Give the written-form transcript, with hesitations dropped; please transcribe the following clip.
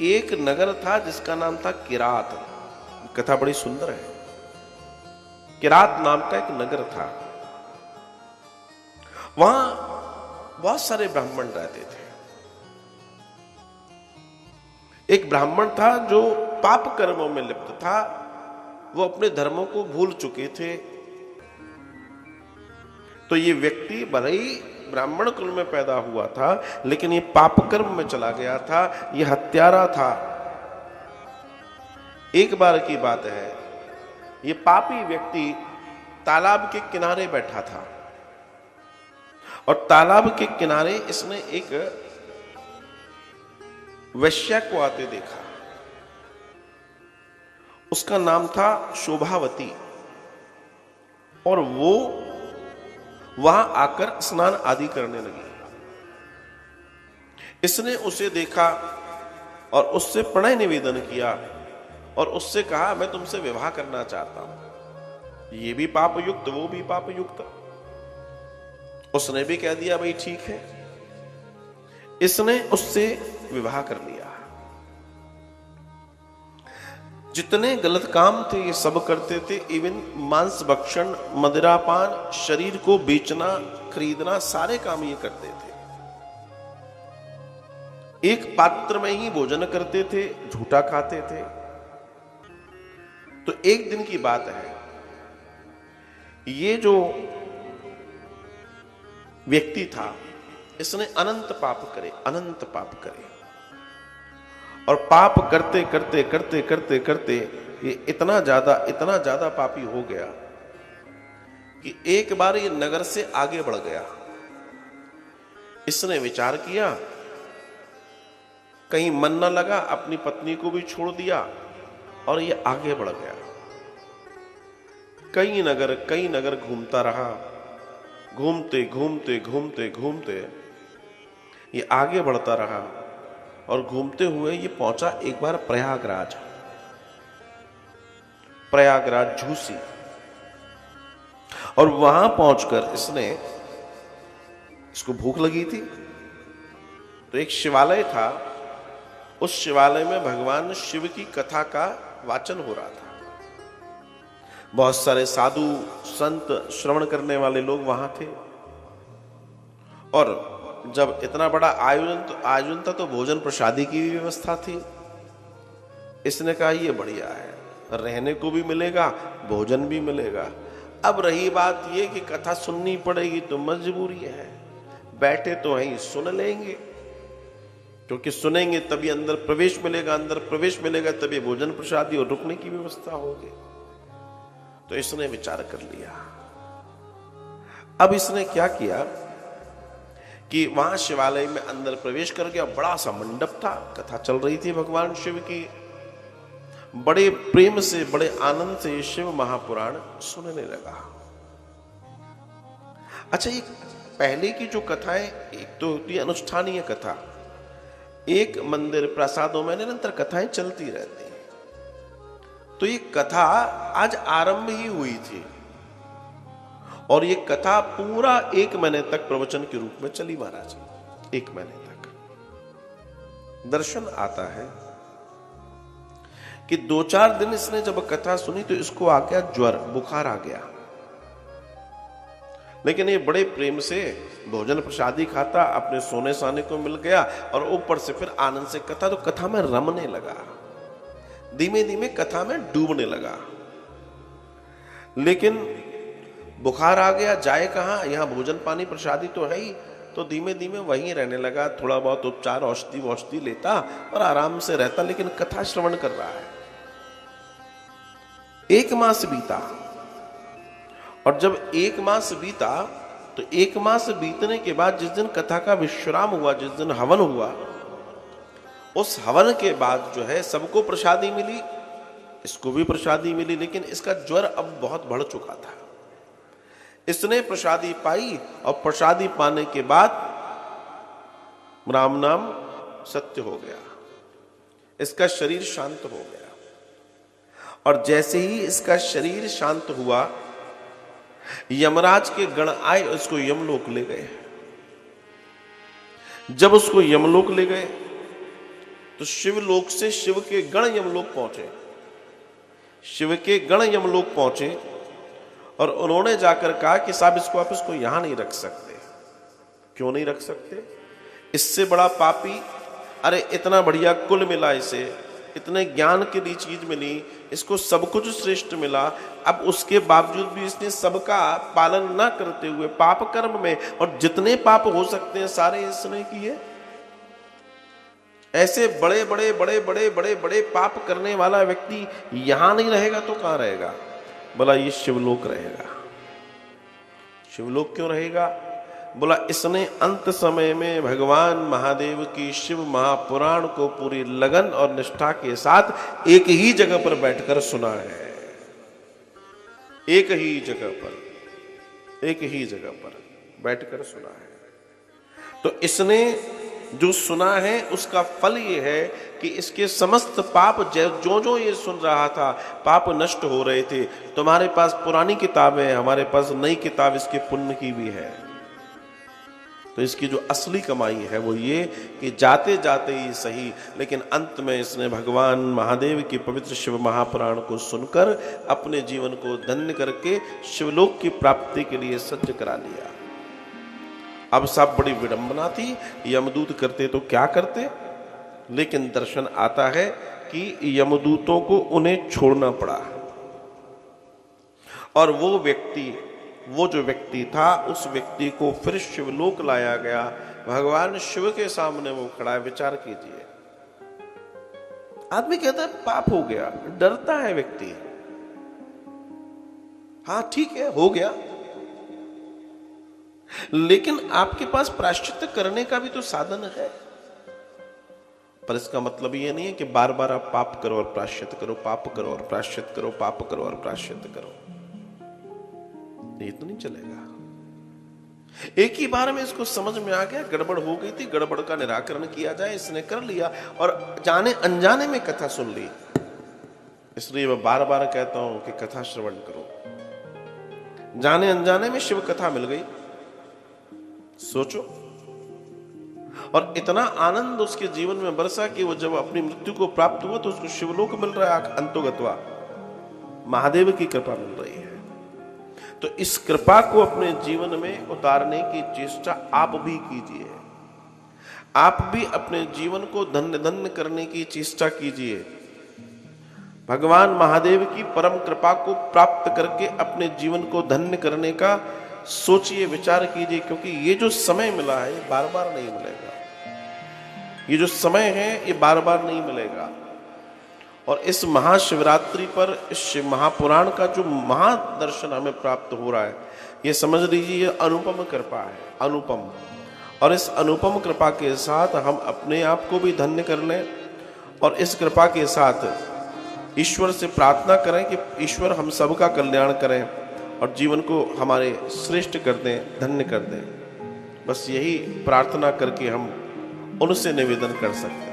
एक नगर था जिसका नाम था किरात। कथा बड़ी सुंदर है। किरात नाम का एक नगर था। वहां बहुत सारे ब्राह्मण रहते थे। एक ब्राह्मण था जो पाप कर्मों में लिप्त था। वो अपने धर्मों को भूल चुके थे। तो ये व्यक्ति भले ही ब्राह्मण कुल में पैदा हुआ था, लेकिन ये पाप कर्म में चला गया था। ये हत्यारा था। एक बार की बात है, ये पापी व्यक्ति तालाब के किनारे बैठा था और तालाब के किनारे इसने एक वैश्या को आते देखा। उसका नाम था शोभावती और वो वहां आकर स्नान आदि करने लगी। इसने उसे देखा और उससे प्रणय निवेदन किया और उससे कहा, मैं तुमसे विवाह करना चाहता हूं। ये भी पाप युक्त, वो भी पाप युक्त। उसने भी कह दिया, भाई ठीक है। इसने उससे विवाह कर लिया। जितने गलत काम थे ये सब करते थे। इवन मांस भक्षण, मदिरापान, शरीर को बेचना, खरीदना, सारे काम ये करते थे। एक पात्र में ही भोजन करते थे, झूठा खाते थे। तो एक दिन की बात है, ये जो व्यक्ति था इसने अनंत पाप करे, अनंत पाप करे। और पाप करते करते करते करते करते ये इतना ज्यादा पापी हो गया कि एक बार ये नगर से आगे बढ़ गया। इसने विचार किया, कहीं मन न लगा, अपनी पत्नी को भी छोड़ दिया और ये आगे बढ़ गया। कई नगर घूमता रहा। घूमते घूमते घूमते घूमते ये आगे बढ़ता रहा और घूमते हुए ये पहुंचा एक बार प्रयागराज झूसी। और वहां पहुंचकर इसको भूख लगी थी। तो एक शिवालय था। उस शिवालय में भगवान शिव की कथा का वाचन हो रहा था। बहुत सारे साधु संत, श्रवण करने वाले लोग वहां थे। और जब इतना बड़ा आयोजन था तो भोजन प्रसादी की भी व्यवस्था थी। इसने कहा, ये बढ़िया है, रहने को भी मिलेगा, भोजन भी मिलेगा। अब रही बात ये कि कथा सुननी पड़ेगी तो मजबूरी है। बैठे तो वहीं सुन लेंगे, क्योंकि सुनेंगे तभी अंदर प्रवेश मिलेगा, अंदर प्रवेश मिलेगा तभी भोजन प्रसादी और रुकने की व्यवस्था होगी। तो इसने विचार कर लिया। अब इसने क्या किया कि वहां शिवालय में अंदर प्रवेश कर गया। बड़ा सा मंडप था, कथा चल रही थी भगवान शिव की। बड़े प्रेम से, बड़े आनंद से शिव महापुराण सुनने लगा। अच्छा, ये पहले की जो कथाएं, एक तो होती है अनुष्ठानीय कथा, एक मंदिर प्रसादों में निरंतर कथाएं चलती रहती हैं। तो ये कथा आज आरंभ ही हुई थी और ये कथा पूरा 1 महीने तक प्रवचन के रूप में चली महाराज। 1 महीने तक दर्शन आता है कि 2-4 दिन इसने जब कथा सुनी तो इसको आ गया ज्वर, बुखार आ गया। लेकिन ये बड़े प्रेम से भोजन प्रसादी खाता, अपने सोने साने को मिल गया और ऊपर से फिर आनंद से कथा, तो कथा में रमने लगा। धीमे धीमे कथा में डूबने लगा। लेकिन बुखार आ गया, जाए कहां, यहां भोजन पानी प्रसादी तो है ही। तो धीमे धीमे वहीं रहने लगा। थोड़ा बहुत उपचार, औषधि लेता और आराम से रहता, लेकिन कथा श्रवण कर रहा है। 1 मास बीता और जब 1 मास बीता तो 1 मास बीतने के बाद जिस दिन कथा का विश्राम हुआ, जिस दिन हवन हुआ, उस हवन के बाद जो है सबको प्रसादी मिली, इसको भी प्रसादी मिली। लेकिन इसका ज्वर अब बहुत बढ़ चुका था। इसने प्रसादी पाई और प्रसादी पाने के बाद राम नाम सत्य हो गया। इसका शरीर शांत हो गया और जैसे ही इसका शरीर शांत हुआ, यमराज के गण आए और इसको यमलोक ले गए। जब उसको यमलोक ले गए तो शिवलोक से शिव के गण यमलोक पहुंचे। शिव के गण यमलोक पहुंचे और उन्होंने जाकर कहा कि साहब इसको आप इसको यहां नहीं रख सकते। क्यों नहीं रख सकते? इससे बड़ा पापी, अरे इतना बढ़िया कुल मिला, इसे इतने ज्ञान की ली चीज मिली, इसको सब कुछ श्रेष्ठ मिला, अब उसके बावजूद भी इसने सबका पालन ना करते हुए पाप कर्म में, और जितने पाप हो सकते हैं सारे इसने किए। ऐसे बड़े बड़े बड़े बड़े बड़े बड़े पाप करने वाला व्यक्ति यहां नहीं रहेगा तो कहां रहेगा? बोला ये शिवलोक रहेगा। शिवलोक क्यों रहेगा? बोला इसने अंत समय में भगवान महादेव की शिव महापुराण को पूरी लगन और निष्ठा के साथ एक ही जगह पर बैठकर सुना है। एक ही जगह पर बैठकर सुना है। तो इसने जो सुना है उसका फल ये है कि इसके समस्त पाप जो ये सुन रहा था, पाप नष्ट हो रहे थे। तुम्हारे पास पुरानी किताबें हैं, हमारे पास नई किताब इसके पुण्य की भी है। तो इसकी जो असली कमाई है वो ये कि जाते जाते ही सही, लेकिन अंत में इसने भगवान महादेव की पवित्र शिव महापुराण को सुनकर अपने जीवन को धन्य करके शिवलोक की प्राप्ति के लिए सज्ज करा लिया। अब सब बड़ी विडंबना थी, यमदूत करते तो क्या करते, लेकिन दर्शन आता है कि यमदूतों को उन्हें छोड़ना पड़ा। और वो जो व्यक्ति था, उस व्यक्ति को फिर शिवलोक लाया गया। भगवान शिव के सामने वो खड़ा है। विचार कीजिए, आदमी कहता है पाप हो गया, डरता है व्यक्ति। हाँ ठीक है, हो गया, लेकिन आपके पास प्रायश्चित करने का भी तो साधन है। पर इसका मतलब ये नहीं है कि बार बार आप पाप करो और प्रायश्चित करो, पाप करो और प्रायश्चित करो, पाप करो और प्रायश्चित करो। ये तो नहीं चलेगा। एक ही बार में इसको समझ में आ गया, गड़बड़ हो गई थी, गड़बड़ का निराकरण किया जाए, इसने कर लिया और जाने अनजाने में कथा सुन ली। इसलिए मैं बार बार कहता हूं कि कथा श्रवण करो। जाने अनजाने में शिव कथा मिल गई, सोचो, और इतना आनंद उसके जीवन में बरसा कि वो जब अपनी मृत्यु को प्राप्त हुआ तो उसको शिवलोक मिल रहा है, अंतोगत्वा महादेव की कृपा मिल रही है। तो इस कृपा को अपने जीवन में उतारने की चेष्टा आप भी कीजिए। आप भी अपने जीवन को धन्य धन्य करने की चेष्टा कीजिए। भगवान महादेव की परम कृपा को प्राप्त करके अपने जीवन को धन्य करने का सोचिए, विचार कीजिए, क्योंकि ये जो समय मिला है ये बार बार नहीं मिलेगा। ये जो समय है ये बार बार नहीं मिलेगा। और इस महाशिवरात्रि पर इस शिव महापुराण का जो महादर्शन हमें प्राप्त हो रहा है, ये समझ लीजिए ये अनुपम कृपा है, अनुपम। और इस अनुपम कृपा के साथ हम अपने आप को भी धन्य कर लें और इस कृपा के साथ ईश्वर से प्रार्थना करें कि ईश्वर हम सबका कल्याण करें और जीवन को हमारे श्रेष्ठ कर दें, धन्य कर दें। बस यही प्रार्थना करके हम उनसे निवेदन कर सकते हैं।